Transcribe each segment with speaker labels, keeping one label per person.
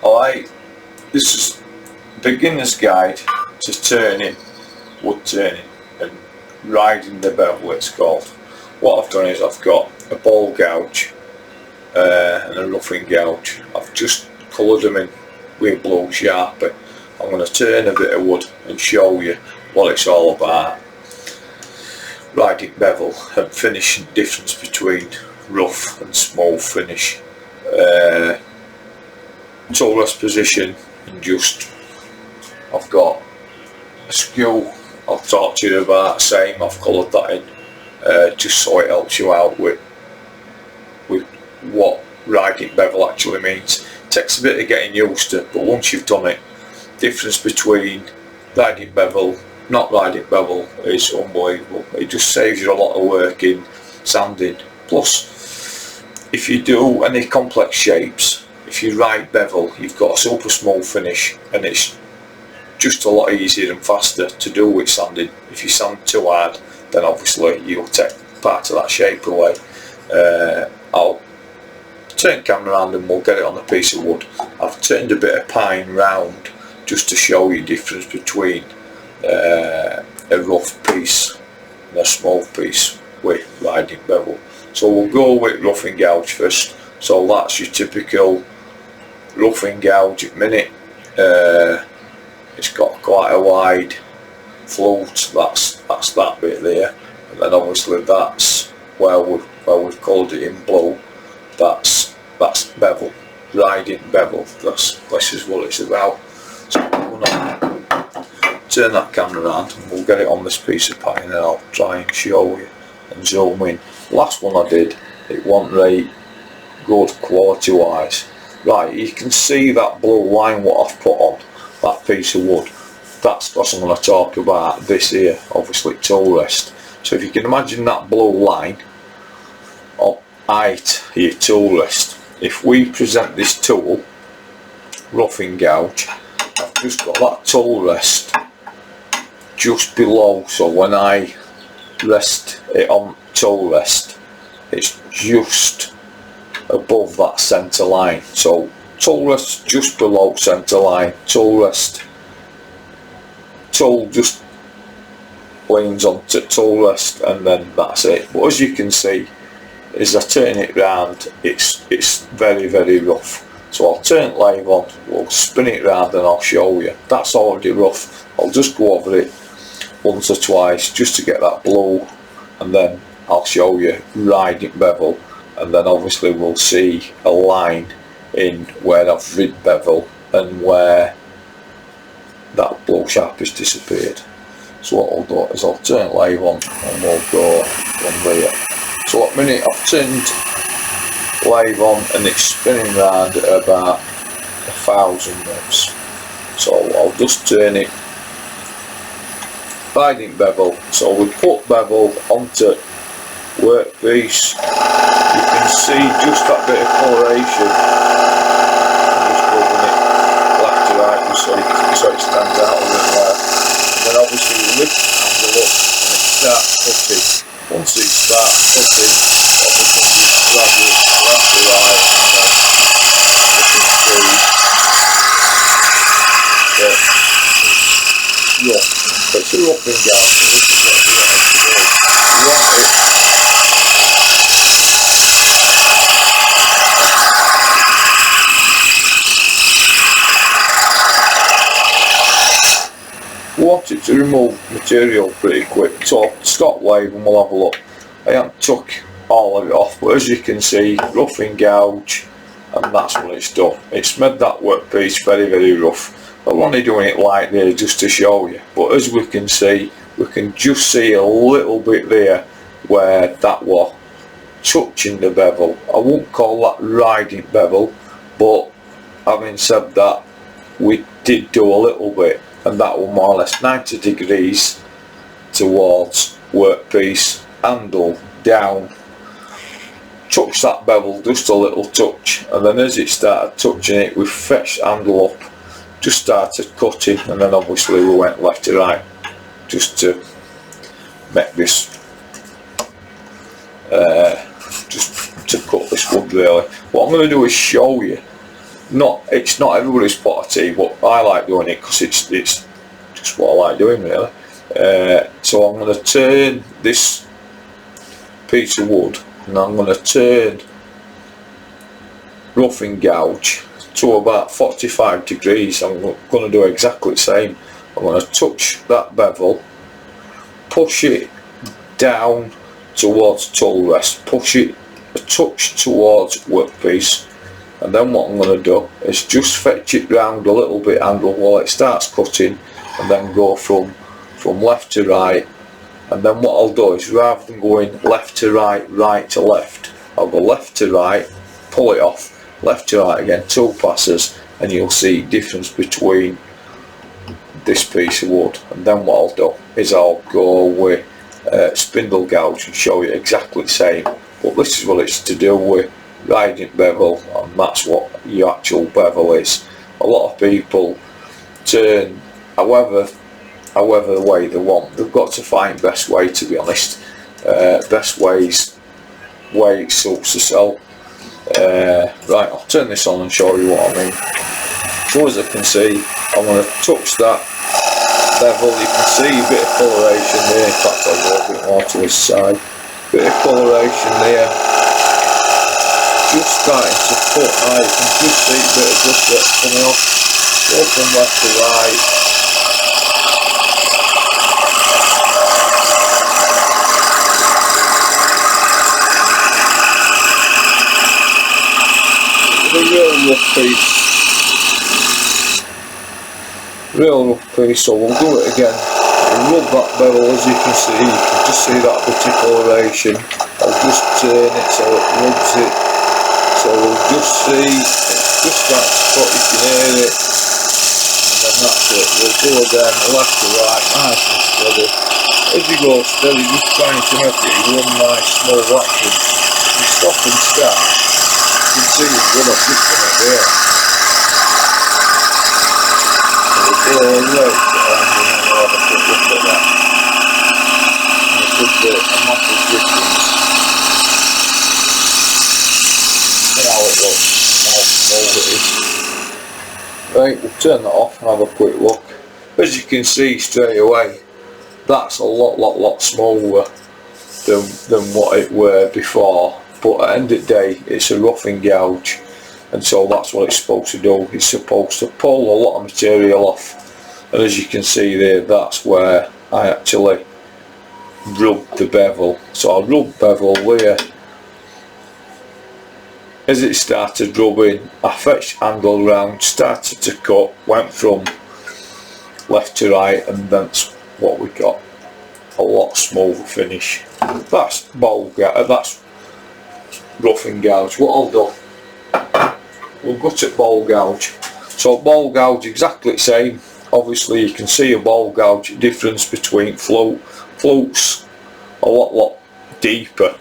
Speaker 1: Alright, this is beginner's guide to turning, wood turning and riding the bevel it's called. What I've done is I've got a ball gouge and a roughing gouge. I've just coloured them in with blue Sharpie. I'm going to turn a bit of wood and show you what it's all about. Riding bevel and finishing difference between rough and smooth finish. Tool rest position, and just I've got a skew I'll talk to you about, same, I've coloured that in just so it helps you out with what riding bevel actually means. It takes a bit of getting used to, but once you've done it, difference between riding bevel, not riding bevel is unbelievable. It just saves you a lot of work in sanding. Plus, if you do any complex shapes, if you ride bevel, you've got a super smooth finish, and it's just a lot easier and faster to do with sanding. If you sand too hard, then obviously you'll take part of that shape away. I'll turn the camera around and we'll get it on a piece of wood. I've turned a bit of pine round just to show you the difference between a rough piece and a smooth piece with riding bevel. So we'll go with roughing gouge first. So that's your typical roughing gouge at minute. It's got quite a wide flute. That's that bit there, and then obviously that's where we've coloured it in blue. That's bevel, riding bevel. This is what it's about. So I'm gonna turn that camera around and we'll get it on this piece of pine, and I'll try and show you and zoom in. Last one I did, it wasn't right good quality wise. Right, you can see that blue line what I've put on that piece of wood. That's what I'm going to talk about this here, obviously tool rest. So if you can imagine that blue line of height here, tool rest. If we present this tool, roughing gouge, I've just got that tool rest just below, so when I rest it on tool rest, it's just above that centre line. So tool rest just below centre line, tool rest, tool just leans onto tool rest, and then that's it. But as you can see, as I turn it round, it's very, very rough. So I'll turn lathe on, we'll spin it round and I'll show you. That's already rough. I'll just go over it once or twice just to get that blue, and then I'll show you riding bevel, and then obviously we'll see a line in where I've rid bevel and where that blue sharp has disappeared. So what I'll do is I'll turn lathe on and we'll go from there. So at the minute I've turned lathe on and it's spinning round at about 1,000 reps. So I'll just turn it riding bevel. So we put bevel onto workpiece. You can see just that bit of coloration. I'm just rubbing it left to right so it stands out a bit more. And then obviously you lift the handle up and it starts cutting. Once it starts cutting, obviously you drag it left to right, and then you can see that it's rough. It's a roughing gouge, so this is what you want it to do. You want it want it to remove material pretty quick. So I'll stop lathe and we'll have a look. I haven't took all of it off, but as you can see, roughing gouge, and that's what it's done. It's made that workpiece very, very rough. I'm only doing it like there just to show you, but as we can see, we can just see a little bit there where that was touching the bevel. I won't call that riding bevel, but having said that, we did do a little bit, and that was more or less 90 degrees towards workpiece, handle down, touch that bevel just a little touch, and then as it started touching it, we fetched handle up, just started cutting, and then obviously we went left to right just to make this just to cut this wood really. What I'm going to do is show you it's not everybody's pot of tea, but I like doing it because it's just what I like doing really. So I'm going to turn this piece of wood, and I'm going to turn roughing gouge to about 45 degrees. I'm going to do exactly the same. I'm going to touch that bevel, push it down towards tool rest, push it a touch towards workpiece, and then what I'm going to do is just fetch it round a little bit angle while it starts cutting, and then go from left to right. And then what I'll do is, rather than going left to right, right to left, I'll go left to right, pull it off, left to right again, 2 passes, and you'll see difference between this piece of wood. And then what I'll do is I'll go with spindle gouge and show you exactly the same. But this is what it's to do with riding bevel, and that's what your actual bevel is. A lot of people turn however way they want. They've got to find best way, to be honest. Best ways way it suits yourself. Right, I'll turn this on and show you what I mean. So as I can see, I'm going to touch that bevel. You can see a bit of coloration there. In fact, I'll go a bit more to this side. Bit of coloration there. Just starting to cut now. You can just see a bit of dust that's coming off. Go from left to right. A real rough piece. Real rough piece, so we'll do it again. We'll rub that bevel, as you can just see that bit of coloration. I'll just turn it so it rubs it. So we'll just see, it's just that spot, you can hear it. And then that's it. We'll go again, left to right, nice and steady. As you go steady, just trying to make it one nice small action. You stop and start. You can see what I've just done it there. So we'll go all the way to the end, and then we'll have a quick look at that. And it should be a massive difference in how it looks and how small it is. Right, we'll turn that off and have a quick look. As you can see straight away, that's a lot smaller than what it were before. But at the end of the day, it's a roughing gouge, and so that's what it's supposed to do. It's supposed to pull a lot of material off, and as you can see there, that's where I actually rubbed the bevel. So I rubbed bevel there. As it started rubbing, I fetched handle round, started to cut, went from left to right, and that's what we got. A lot smoother finish. That's that's roughing gouge. What I'll do, we'll go to ball gouge. So ball gouge exactly the same. Obviously you can see a ball gouge difference between flutes a lot deeper,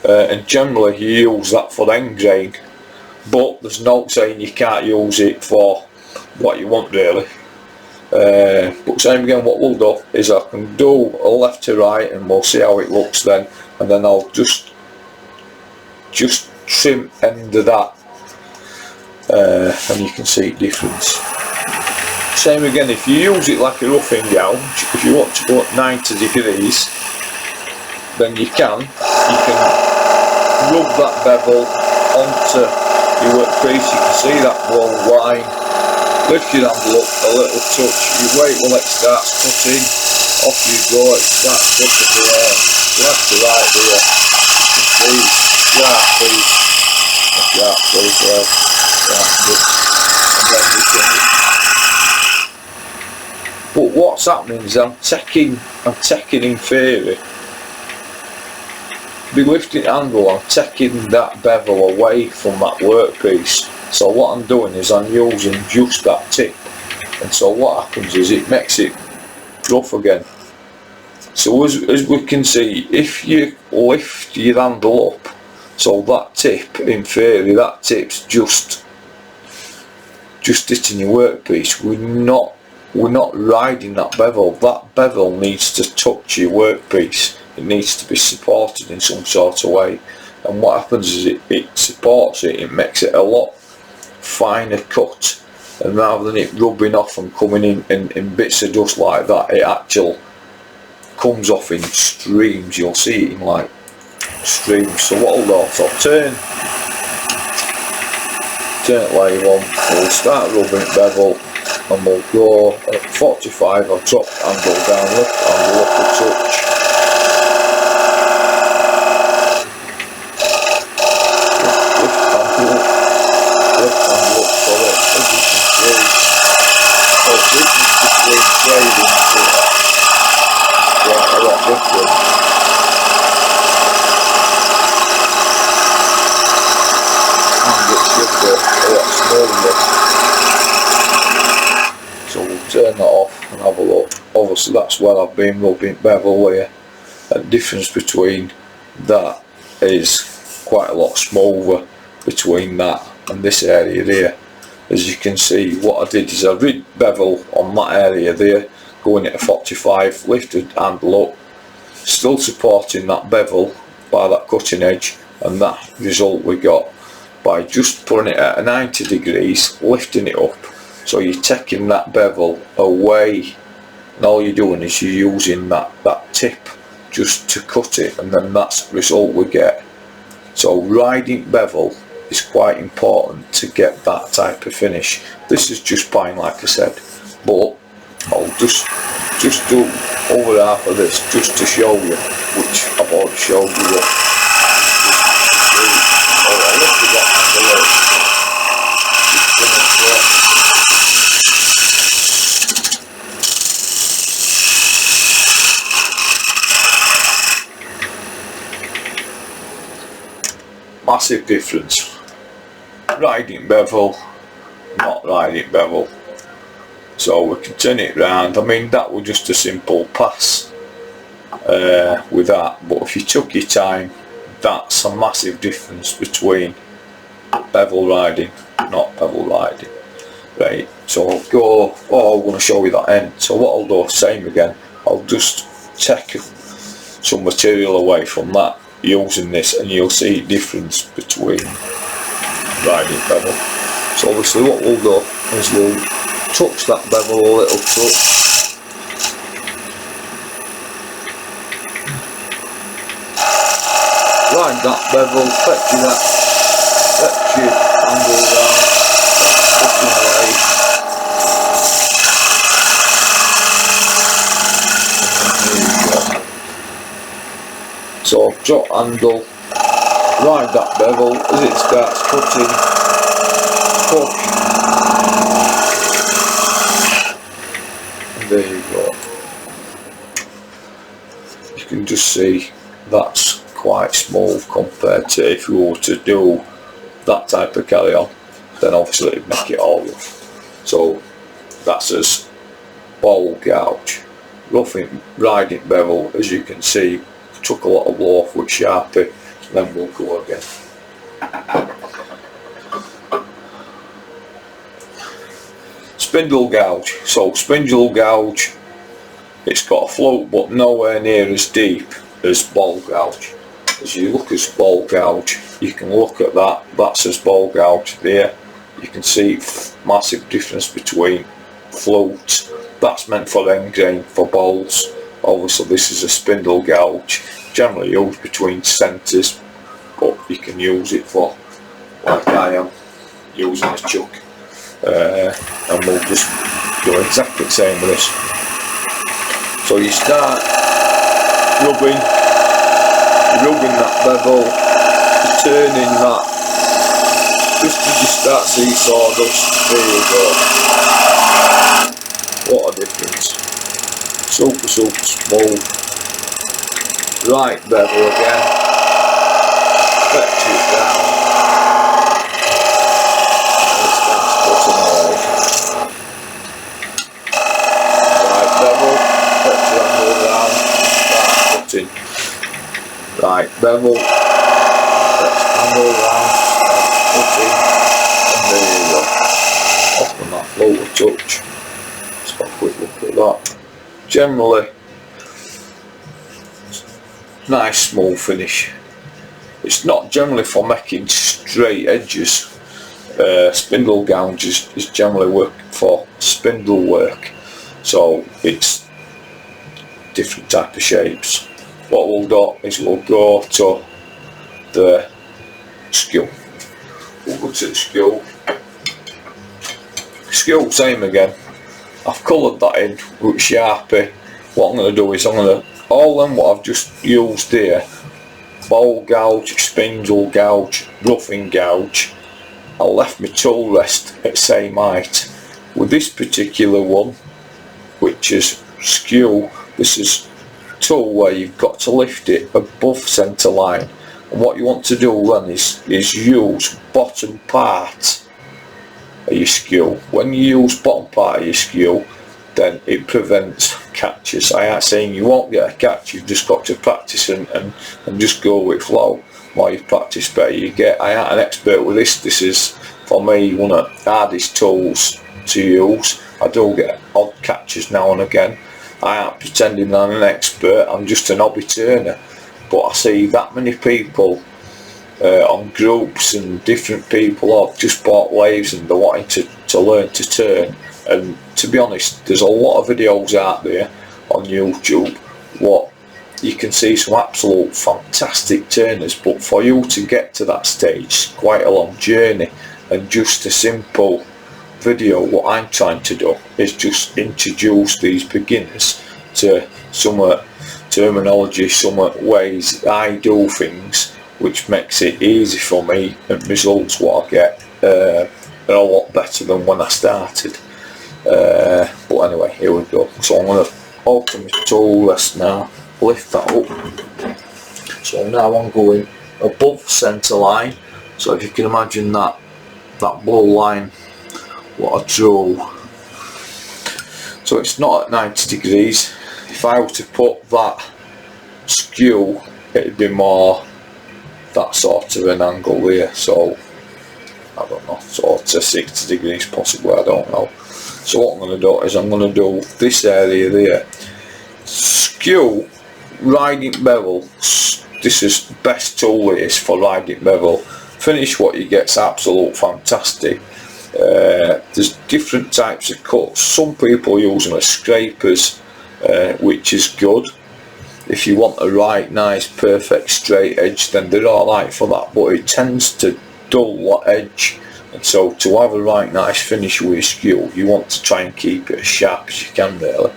Speaker 1: and generally you use that for end grain, but there's no saying you can't use it for what you want really. But same again, what we'll do is I can do a left to right and we'll see how it looks then, and then I'll just trim end of that, and you can see the difference. Same again, if you use it like a roughing gouge, if you want to go at 90 degrees, then you can rub that bevel onto your workpiece. You can see that blown line. Lift your handle up a little touch, you wait while it starts cutting, off you go, it starts cutting there, left to right there. You can see sharp piece there, that's it. And then you can, but what's happening is I'm taking in theory, be lifting handle, I'm taking that bevel away from that workpiece. So what I'm doing is I'm using just that tip, and so what happens is it makes it rough again. So as we can see, if you lift your handle up, so that tip, in theory, that tip's just hitting your workpiece. We're not riding that bevel. That bevel needs to touch your workpiece. It needs to be supported in some sort of way. And what happens is it supports it. It makes it a lot finer cut, and rather than it rubbing off and coming in bits of dust like that, it actually comes off in streams. You'll see it in like streams. So what I'll do, so I'll turn it lathe on, we'll start rubbing it bevel, and we'll go at 45, I'll drop the handle down, lift the handle up a touch. Lift the handle up so that, as you can see, the difference between trading here, quite a lot different. And it should be a lot smoother. So we'll turn that off and have a look. Obviously that's where I've been rubbing bevel here, and the difference between that is quite a lot smoother between that and this area there. As you can see, what I did is I rid bevel on that area there, going at a 45, lifted handle up, still supporting that bevel by that cutting edge, and that result we got by just putting it at a 90 degrees, lifting it up. So you're taking that bevel away, and all you're doing is you're using that tip just to cut it, and then that's the result we get. So riding bevel is quite important to get that type of finish. This is just fine, like I said, but I'll just do over half of this just to show you, which I've already showed you. Massive difference. Riding bevel, not riding bevel. So we can turn it round. I mean, that was just a simple pass with that, but if you took your time, that's a massive difference between bevel riding, not bevel riding. Right, so I'll go, I'm going to show you that end. So what I'll do, same again, I'll just take some material away from that using this, and you'll see the difference between riding bevel. So obviously what we'll do is we'll touch that bevel a little touch, ride that bevel, fetch your handle down, that's pushing away. So drop handle, ride that bevel, as it starts cutting, push, and there you go. You can just see that's quite smooth compared to if you were to do that type of carry on, then obviously it'd make it all rough. So that's as ball gouge. Roughing riding bevel, as you can see, took a lot of blow off with Sharpie, then we'll go again. Spindle gouge. So spindle gouge, it's got a float but nowhere near as deep as ball gouge. As you look at ball gouge, you can look at that, that's as ball gouge there. You can see massive difference between floats. That's meant for end grain, for balls. Obviously this is a spindle gouge, generally used between centres, but you can use it for, like I am using a chuck, and we'll just do exactly the same with this. So you start rubbing that bevel, turning that, just as you start see sawdust, there you go. What a difference. Super smooth. Right bevel again, fetch it down, and it starts cutting away. Right bevel, fetch the handle down, start cutting. Right bevel, fetch the handle down, start cutting, and there you go. Off on that float a touch. Let's have a quick look at that. Generally, nice small finish. It's not generally for making straight edges. spindle gouge is generally work for spindle work, so it's different type of shapes. What we'll do is we'll go to the skew. We'll go to the skew. Skew, same again. I've coloured that in with Sharpie. What I'm going to do is I'm going to, all them what I've just used here, bowl gouge, spindle gouge, roughing gouge, I left my tool rest at same height. With this particular one, which is skew, this is tool where you've got to lift it above centre line, and what you want to do then is use bottom part of your skew. When you use bottom part of your skew, then it prevents catches. I ain't saying you won't get a catch, you've just got to practice and just go with flow. More you practice, better you get. I ain't an expert with this. This is for me one of the hardest tools to use. I do get odd catches now and again. I ain't pretending I'm an expert, I'm just an hobby turner, but I see that many people on groups, and different people have just bought lathes and they're wanting to learn to turn. And to be honest, there's a lot of videos out there on YouTube what you can see some absolute fantastic turners, but for you to get to that stage, it's quite a long journey. And just a simple video, what I'm trying to do is just introduce these beginners to some terminology, some ways I do things, which makes it easy for me, and results what I get are a lot better than when I started. But anyway, here we go. So I'm going to open my tool rest now, lift that up. So now I'm going above centre line. So if you can imagine that blue line what I drew, so it's not at 90 degrees. If I were to put that skew, it'd be more that sort of an angle there, so I don't know, sort of 60 degrees possibly, I don't know. So what I'm going to do is I'm going to do this area there. Skew, riding bevel, this is best tool it is for riding bevel. Finish what you get's absolute fantastic. There's different types of cuts. Some people use them as scrapers, which is good. If you want a right nice perfect straight edge, then they're alright for that, but it tends to dull that edge, and so to have a right nice finish with your skew, you want to try and keep it as sharp as you can really.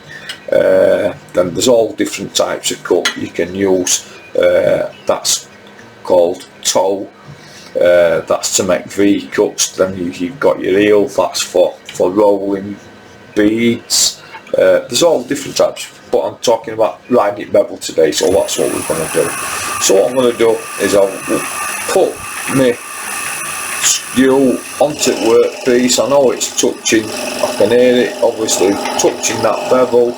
Speaker 1: Then there's all different types of cut you can use. That's called toe, that's to make V cuts. Then you've got your heel, that's for rolling beads. There's all different types, but I'm talking about riding bevel today, so that's what we're going to do. So what I'm going to do is I'll put my skew onto the workpiece. I know it's touching, I can hear it obviously touching that bevel.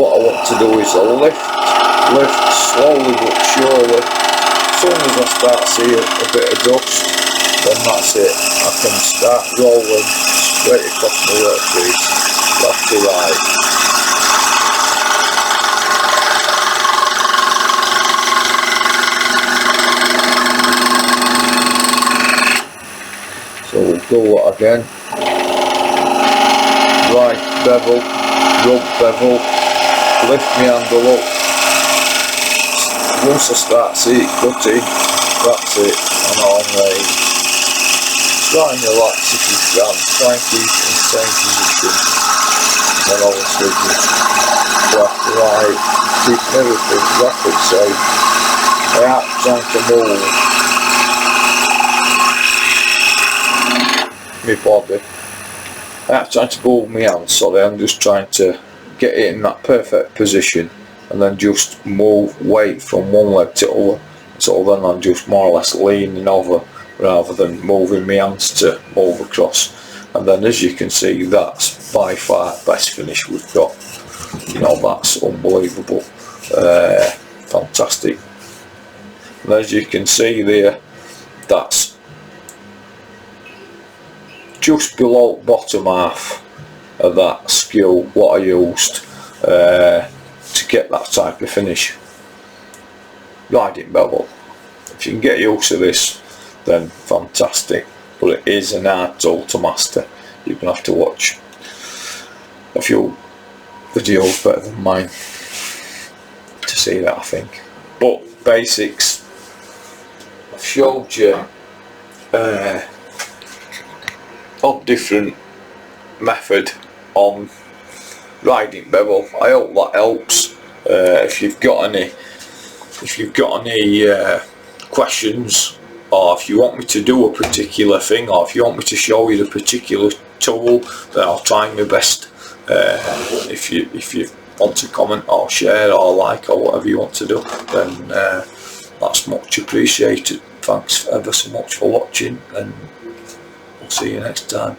Speaker 1: What I want to do is lift slowly but surely. As soon as I start seeing a bit of dust, then that's it. I can start rolling straight across the workpiece, left to right. So we'll do that again. Right bevel, rub bevel, lift my handle up. Once I start see it cutting, that's it, and I'm ready. Try and relax if you can, try and keep it in the same position. And then obviously just left to right, keep everything rapid safe. I am trying to move my body. I'm trying to move my hands, so I'm just trying to get it in that perfect position, and then just move weight from one leg to the other. So then I'm just more or less leaning over rather than moving my hands to move across. And then as you can see, that's by far the best finish we've got. You know, that's unbelievable, fantastic. And as you can see there, that's just below bottom half of that skew what I used to get that type of finish. Riding bevel. If you can get used to this, then fantastic. but it is an art tool to master. You're going to have to watch a few videos better than mine to see that, I think. But basics, I've showed you on different method on riding bevel. I hope that helps. If you've got any questions, or if you want me to do a particular thing, or if you want me to show you the particular tool, then I'll try my best. If you want to comment or share or like or whatever you want to do, then that's much appreciated. Thanks ever so much for watching, and we'll see you next time.